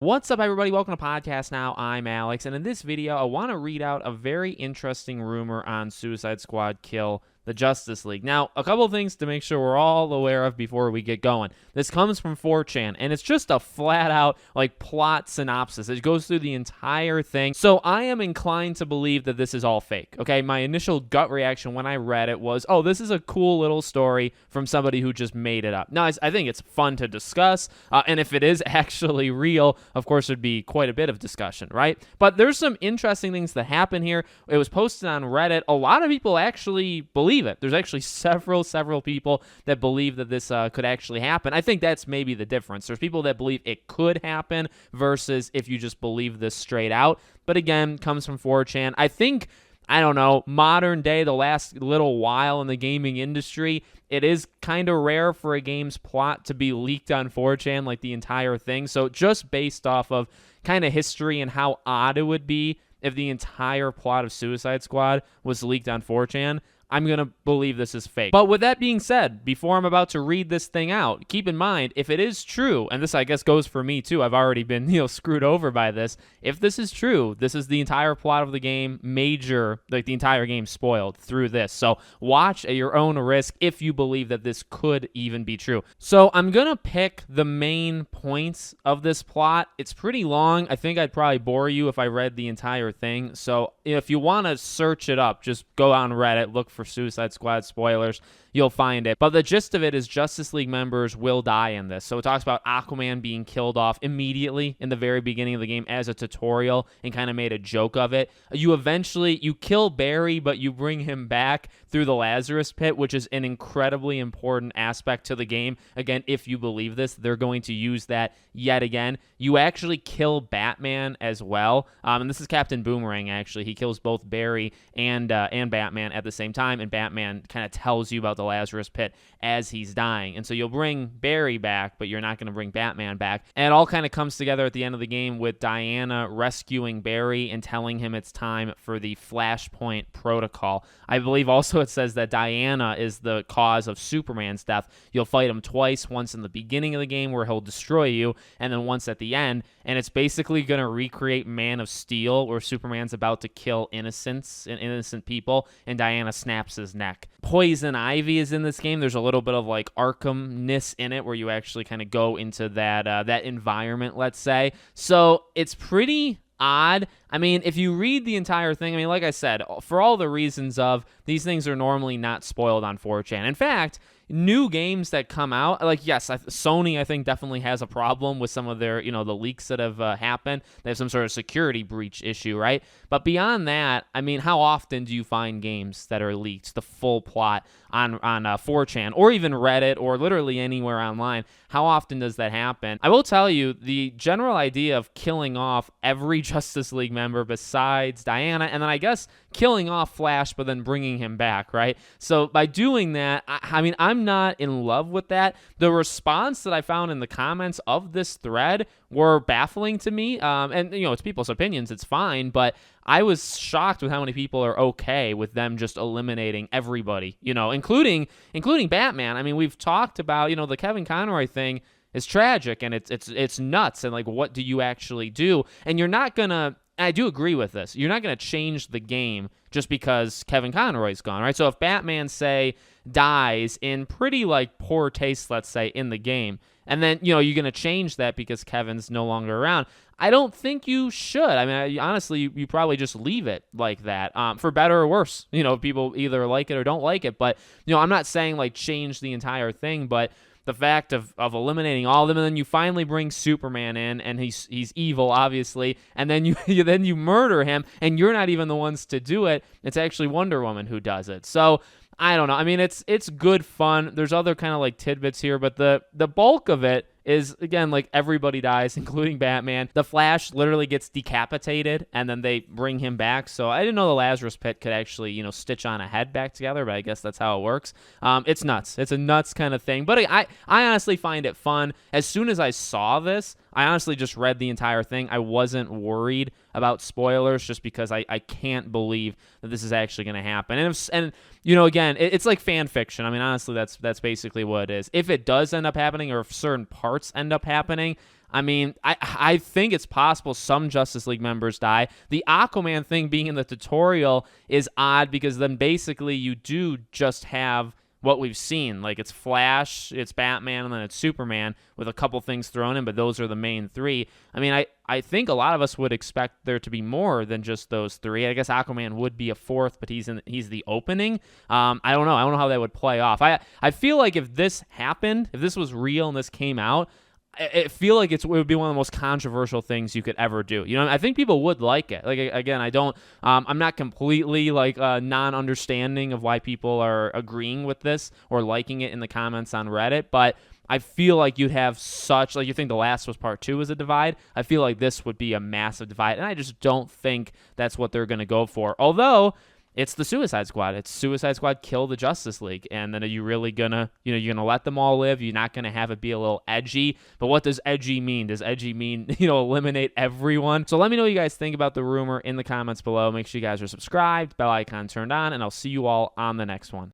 What's up, everybody? Welcome to Podcast Now. I'm Alex, and in this video, I want to read out a very interesting rumor on Suicide Squad Kill the Justice League. Now, a couple of things to make sure we're all aware of before we get going. This comes from 4chan, and it's just a flat-out, plot synopsis. It goes through the entire thing, so I am inclined to believe that this is all fake, okay? My initial gut reaction when I read it was, oh, this is a cool little story from somebody who just made it up. Now, I think it's fun to discuss, and if it is actually real, of course, there'd be quite a bit of discussion, right? But there's some interesting things that happen here. It was posted on Reddit. A lot of people actually believe it. There's actually several people that believe that this could actually happen. I think that's maybe the difference. There's people that believe it could happen versus if you just believe this straight out. But again, comes from 4chan. I don't know, modern day, the last little while in the gaming industry, it is kind of rare for a game's plot to be leaked on 4chan, like the entire thing. So just based off of kind of history and how odd it would be if the entire plot of Suicide Squad was leaked on 4chan, I'm going to believe this is fake. But with that being said, before I'm about to read this thing out, keep in mind, if it is true, and this I guess goes for me too, I've already been, screwed over by this. If this is true, this is the entire plot of the game, the entire game spoiled through this. So watch at your own risk if you believe that this could even be true. So I'm going to pick the main points of this plot. It's pretty long. I think I'd probably bore you if I read the entire thing. So if you want to search it up, just go on Reddit, look for Suicide Squad spoilers, you'll find it. But the gist of it is Justice League members will die in this. So it talks about Aquaman being killed off immediately in the very beginning of the game as a tutorial and kind of made a joke of it. You kill Barry, but you bring him back through the Lazarus Pit, which is an incredibly important aspect to the game. Again, if you believe this, they're going to use that yet again. You actually kill Batman as well. And this is Captain Boomerang, actually. He kills both Barry and Batman at the same time, and Batman kind of tells you about the Lazarus Pit as he's dying. And so you'll bring Barry back, but you're not going to bring Batman back. And it all kind of comes together at the end of the game with Diana rescuing Barry and telling him it's time for the Flashpoint Protocol. I believe also it says that Diana is the cause of Superman's death. You'll fight him twice, once in the beginning of the game where he'll destroy you, and then once at the end. And it's basically going to recreate Man of Steel, where Superman's about to kill innocent people, and Diana snaps his neck. Poison Ivy is in this game. There's a little bit of Arkham-ness in it, where you actually kind of go into that environment, let's say. So it's pretty odd. I mean, if you read the entire thing, like I said, for all the reasons of these things are normally not spoiled on 4chan. In fact, new games that come out, Sony, I think, definitely has a problem with some of their, the leaks that have happened. They have some sort of security breach issue, right? But beyond that, how often do you find games that are leaked, the full plot on 4chan or even Reddit or literally anywhere online? How often does that happen? I will tell you, the general idea of killing off every Justice League member besides Diana, and then I guess killing off Flash, but then bringing him back, right? So by doing that, I'm not in love with that. The response that I found in the comments of this thread were baffling to me. And it's people's opinions. It's fine. But I was shocked with how many people are okay with them just eliminating everybody, including Batman. We've talked about, the Kevin Conroy thing is tragic and it's nuts. And what do you actually do? And you're not going to, I do agree with this, you're not going to change the game just because Kevin Conroy's gone, right? So if Batman, say, dies in pretty poor taste, let's say, in the game, and then you're going to change that because Kevin's no longer around, I don't think you should. Honestly, you probably just leave it like that, for better or worse. People either like it or don't like it. But I'm not saying change the entire thing, but the fact of eliminating all of them, and then you finally bring Superman in, and he's evil, obviously, and then you murder him, and you're not even the ones to do it. It's actually Wonder Woman who does it. So I don't know. It's good fun. There's other kind of tidbits here, but the bulk of it is, again, everybody dies, including Batman. The Flash literally gets decapitated, and then they bring him back. So I didn't know the Lazarus Pit could actually, stitch on a head back together, but I guess that's how it works. It's nuts. It's a nuts kind of thing. But I honestly find it fun. As soon as I saw this, I honestly just read the entire thing. I wasn't worried about spoilers just because I can't believe that this is actually going to happen. And again, it's like fan fiction. I mean, honestly, that's basically what it is. If it does end up happening, or if certain parts end up happening, I mean, I think it's possible some Justice League members die. The Aquaman thing being in the tutorial is odd because then basically you do just have what we've seen. Like, it's Flash, it's Batman, and then it's Superman with a couple things thrown in, but those are the main three. I mean, I think a lot of us would expect there to be more than just those three. I guess Aquaman would be a fourth, but he's the opening. I don't know. I don't know how that would play off. I feel like if this happened, if this was real and this came out, I feel like it would be one of the most controversial things you could ever do. I think people would like it. Like, again, I'm not completely non-understanding of why people are agreeing with this or liking it in the comments on Reddit, but I feel like you'd have you think The Last of Us Part 2 was a divide. I feel like this would be a massive divide, and I just don't think that's what they're going to go for. Although, it's the Suicide Squad. It's Suicide Squad kill the Justice League. And then are you really gonna, you're gonna let them all live? You're not gonna have it be a little edgy. But what does edgy mean? Does edgy mean, eliminate everyone? So let me know what you guys think about the rumor in the comments below. Make sure you guys are subscribed, bell icon turned on, and I'll see you all on the next one.